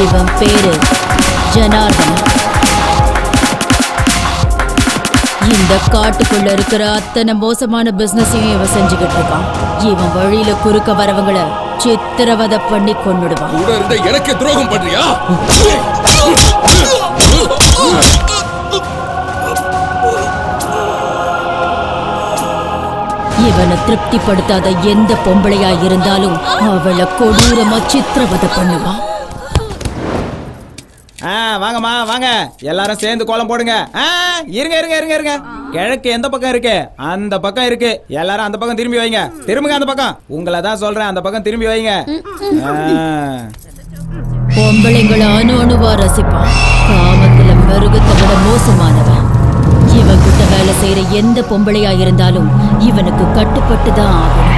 இவன் பேரு ஜனார்தன். இந்த காட்டுக்குள்ள இருக்கிற அத்தனை மோசமான பிசினஸையும் இவன் செஞ்சுக்கிட்டு இருக்கான். இவன் வழியில குறுக்க வரவங்களை சித்திரவதை பண்ணி கொன்னுடுவான். கூட இருந்த எனக்கு துரோகம் பண்றியா? இவனை திருப்திப்படுத்தாத எந்த பொம்பளையா இருந்தாலும் அவளை கொடூரமா சித்திரவதை பண்ணுவான். வாங்கம்மா வாங்க, எல்லாரும் சேர்ந்து கோலம் போடுங்க. இருங்க இருங்க இருங்க இருங்க. கிழக்கு எந்த பக்கம் இருக்கு? அந்த பக்கம் இருக்கு. எல்லாரும் அந்த பக்கம் திரும்பி வைங்க. திரும்புங்க அந்த பக்கம். உங்களை தான் சொல்றேன், அந்த பக்கம் திரும்பி வைங்க. பொம்பளைங்களை அணுவா ரசிப்பான். காமத்துல மிருகத்தை விட மோசமானவன். இவன்கிட்ட வேலை செய்யற எந்த பொம்பளையா இருந்தாலும் இவனுக்கு கட்டுப்பட்டு தான் ஆகணும்.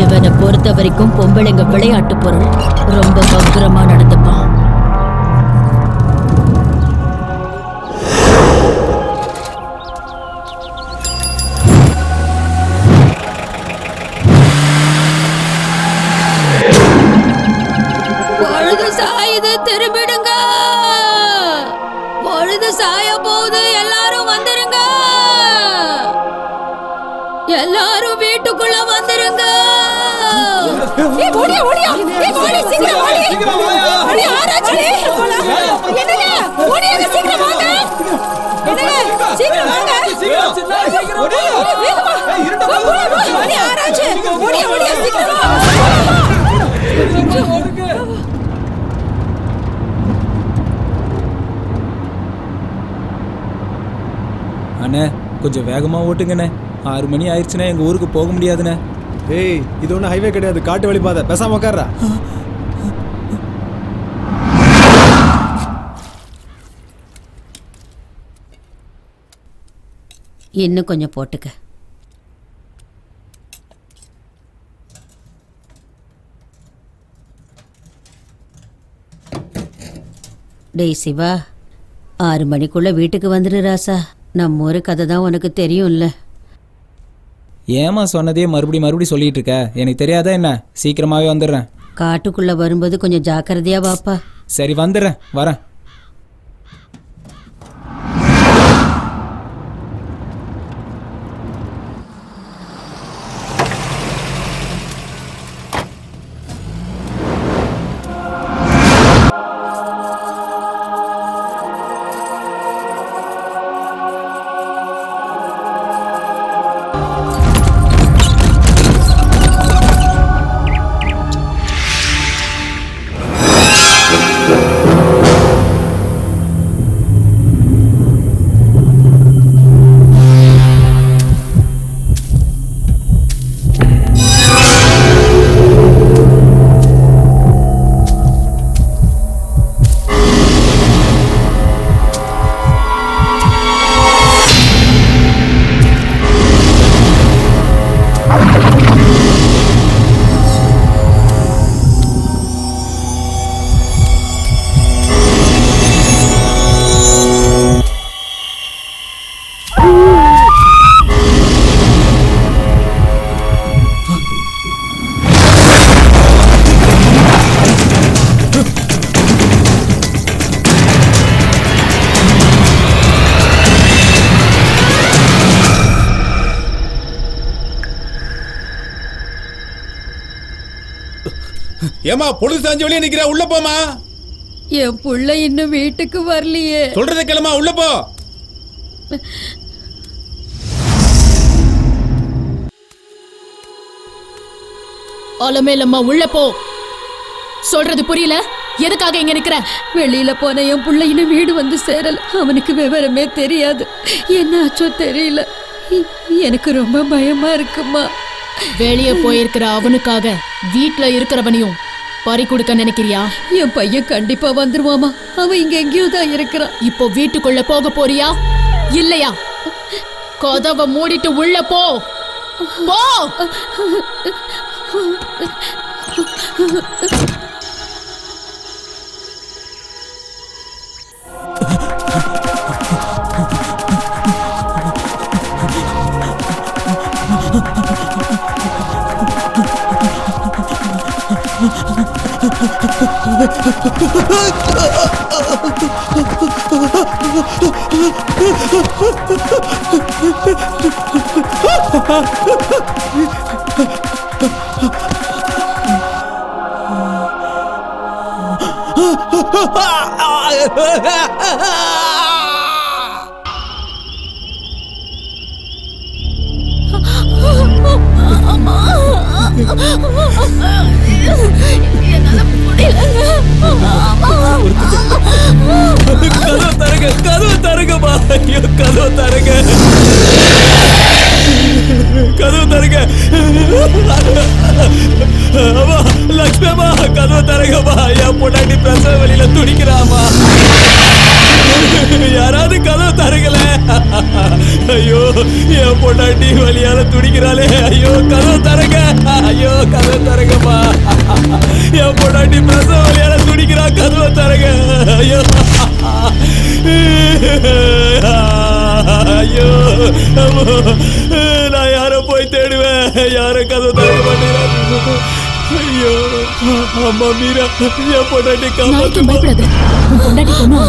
இவனை பொறுத்த வரைக்கும் பொம்பளைங்க விளையாட்டு பொருள். ரொம்ப வக்ரமா நடந்துப்பான். பொழுது சாயுது, திரும்பிடுங்க. பொழுது சாய போகுது, எல்லாரும் வந்துருங்க. எல்லாரும் வீட்டுக்குள்ள வந்துருங்க. அண்ணே கொஞ்சம் வேகமா ஓட்டுங்கண்ணே. 6 மணி ஆயிடுச்சுன்னா எங்க ஊருக்கு போக முடியாதுண்ணே. ஏய், இது ஒன்றும் ஹைவே கிடையாது, காட்டு வழி பாதை. பேசாம உட்கார்றா. இன்னும் கொஞ்சம் போட்டுக்க. டேய் சிவா, 6 மணிக்குள்ள வீட்டுக்கு வந்துடு ராசா. நம்ம ஒரு கதை தான் உனக்கு தெரியும்ல. ஏமா சொன்னதே மறுபடி சொல்லிட்டு இருக்க? எனக்கு தெரியாதா என்ன? சீக்கிரமாவே வந்துடுறேன். காட்டுக்குள்ள வரும்போது கொஞ்சம் ஜாக்கிரதையா வாப்பா. சரி வந்துடுறேன், வரேன். ஏமா பொழுது சாஞ்சு வெளியே நிக்கிற, உள்ள போமா. என் புள்ள இன்னும் வீட்டுக்கு வரலையே. சொல்றத கிளமா, உள்ள போ. அலமேலம்மா உள்ள போ. சொல்றது புரியல? எதுக்காக இங்க நிக்கிற? வெளியில போன என் புள்ள இன்னும் வீடு வந்து சேரல. அவனுக்கு விவரமே தெரியாது. என்ன ஆச்சோ தெரியல. எனக்கு ரொம்ப பயமா இருக்குமா. வெளியே போயிருக்கிற அவனுக்காக வீட்டுல இருக்கிறவனையும் பறி கொடுக்க நினைக்கிறியா? என் பையன் கண்டிப்பா வந்துருவாமா. அவன் இங்க எங்கேயோ தான் இருக்கிறான். இப்போ வீட்டுக்குள்ள போக போறியா இல்லையா? கதவை மூடிட்டு உள்ள போ. போ. கதவு தருங்கப்பா, ஐயோ கதவு தருங்க, கதவு தருங்க. அம்மா லட்சுமி அம்மா, கதவு தருங்கப்பா, என் பொண்டாட்டி பிரசவ வழியில துடிக்கிறாமா, யாராவது கதவு தருங்கள. ஐயோ என் பொண்டாட்டி வழியால துடிக்கிறாளே, ஐயோ கதவு தருங்க, ஐயோ கதவு தருங்கப்பா, என் பொண்டாட்டி பிரசவ வழியால துடிக்கிறா, கதவு தருங்க. ஐயோ ஐயோ நான் யார போய் தேடுவேன், யாரும் கதவு தர மாட்டேன். ஐயோ அம்மா மீரா, என் பொண்டாட்டி காப்பாத்து. பயப்படாத, உன் பொண்டாட்டி கொண்டு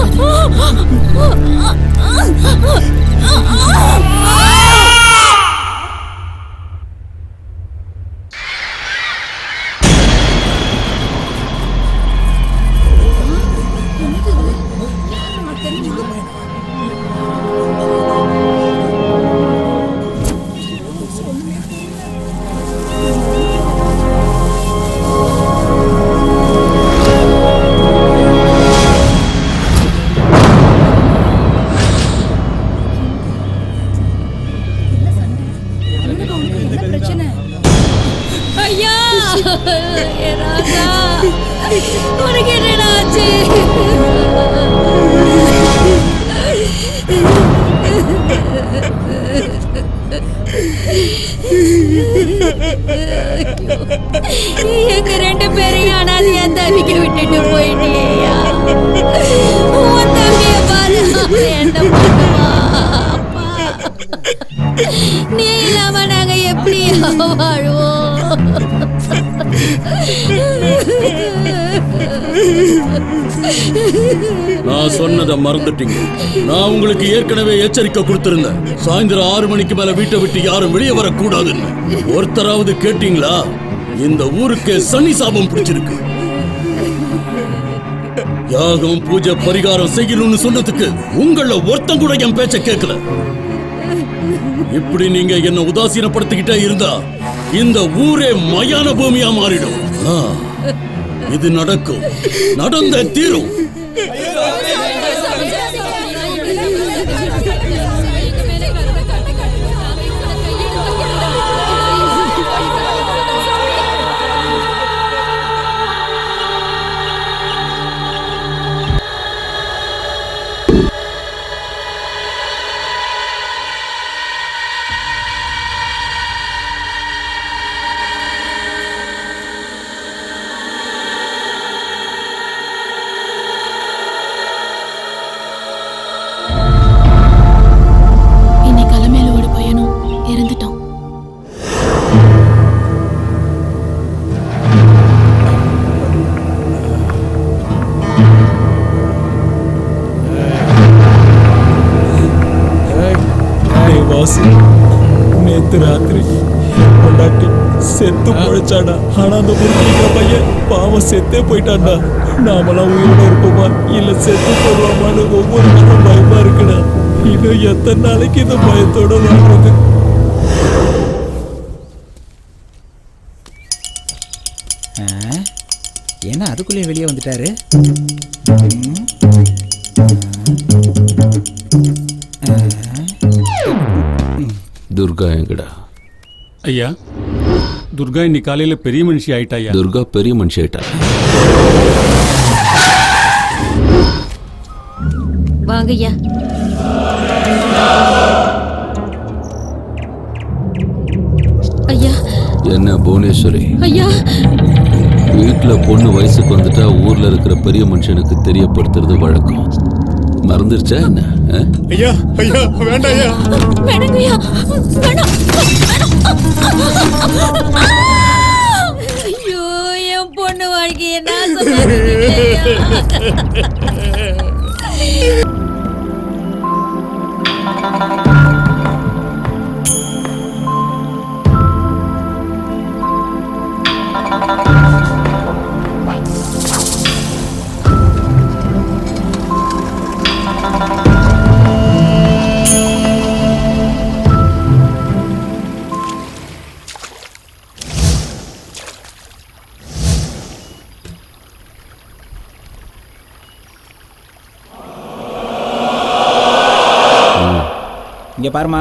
ஐயா ராஜா, உனக்கு என்னடா ஆச்சு? எங்க ரெண்டு பேரையும் அனாதையா தவிக்க விட்டுட்டு போயிட்டியா? உன் தம்பிய பாரு, என்ன பண்ணுவா? அப்பா, நீ இல்லாம நாங்க எப்படி வாழ்வோம்? நான் சொன்னதை மறந்துட்டீங்க. நான் உங்களுக்கு ஏற்கனவே எச்சரிக்கை கொடுத்திருந்தேன், சாயந்தரம் 6 மணிக்கு மேல வீட்டை விட்டு யாரும் வெளியே வரக்கூடாதுன்னு. ஒருத்தராவது கேட்டீங்களா? இந்த ஊருக்கு சனி சாபம் பிடிச்சிருக்கு. யாகம் பூஜை பரிகாரம் செய்யணும்னு சொன்னதுக்கு உங்கள ஒருத்தன் கூட என் பேச்ச கேட்கல. இப்படி நீங்க என்ன உதாசீனப்படுத்திக்கிட்டே இருந்தா இந்த ஊரே மயான பூமியா மாறிடும். இது நடக்கும், நடந்தே தீரும். நேத்து ராத்திரி பொண்டாட்டி செத்து பொழைச்சாடா. ஆனா அந்த முருகிற பையன் பாவம் செத்தே போயிட்டான்டா. நாமெல்லாம் உயிரோட இருப்போமா இல்ல செத்து போடுவோமான்னு ஒவ்வொரு நாளும் பயமா இருக்குடா. இன்னும் எத்தனை நாளைக்கு இந்த பயத்தோட வாழ்றது? ஏன்னா அதுக்குள்ளே வெளியே வந்துட்டாரு. துர்கா எங்கடா? ஐயா, துர்கா இன்னைக்கு காலையில பெரிய மனுஷி ஆயிட்டா. துர்கா பெரிய மனுஷி ஆயிட்டா. வாங்க ஐயா. ஐயா. என்ன புவனேஸ்வரி? ஐயா, வீட்டுல பொண்ணு வயசுக்கு வந்துட்டா ஊர்ல இருக்கிற பெரிய மனுஷனுக்கு தெரியப்படுத்துறது வழக்கம். மறந்துருச்சா என்ன? ஐயா ஐயா வேண்டாம் ஐயா. வேணாங்க ஐயா, வேணாம். ஐயோ, என் பொண்ணு வாழ்க்கையை நான் இங்க பாருமா,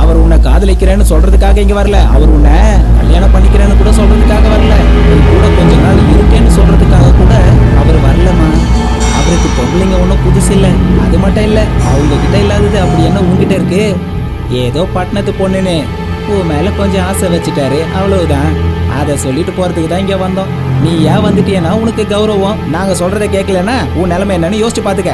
அவர் உன்னை காதலிக்கிறேன்னு சொல்றதுக்காக இங்க வரல. அவர் உன்னை கல்யாணம் பண்ணிக்கிறேன்னு கூட சொல்றதுக்காக வரல. நீ கூட கொஞ்ச நாள் இருக்கேன்னு சொல்றதுக்காக கூட அவர் வரலமா. அவருக்கு பொம்பளைங்க ஒன்றும் புதுசு இல்லை. அது மட்டும் இல்லை, அவங்க கிட்ட இல்லாதது அப்படி என்ன உங்ககிட்ட இருக்கு? ஏதோ பட்டணத்து பொண்ணுன்னு உன் மேல கொஞ்சம் ஆசை வச்சுட்டாரு, அவ்வளவுதான். அதை சொல்லிட்டு போறதுக்கு தான் இங்க வந்தோம். நீ ஏன் வந்துட்டியன்னா உனக்கு கௌரவம். நாங்க சொல்றதை கேட்கலன்னா உன் நிலைமை என்னன்னு யோசிச்சு பாத்துக்க.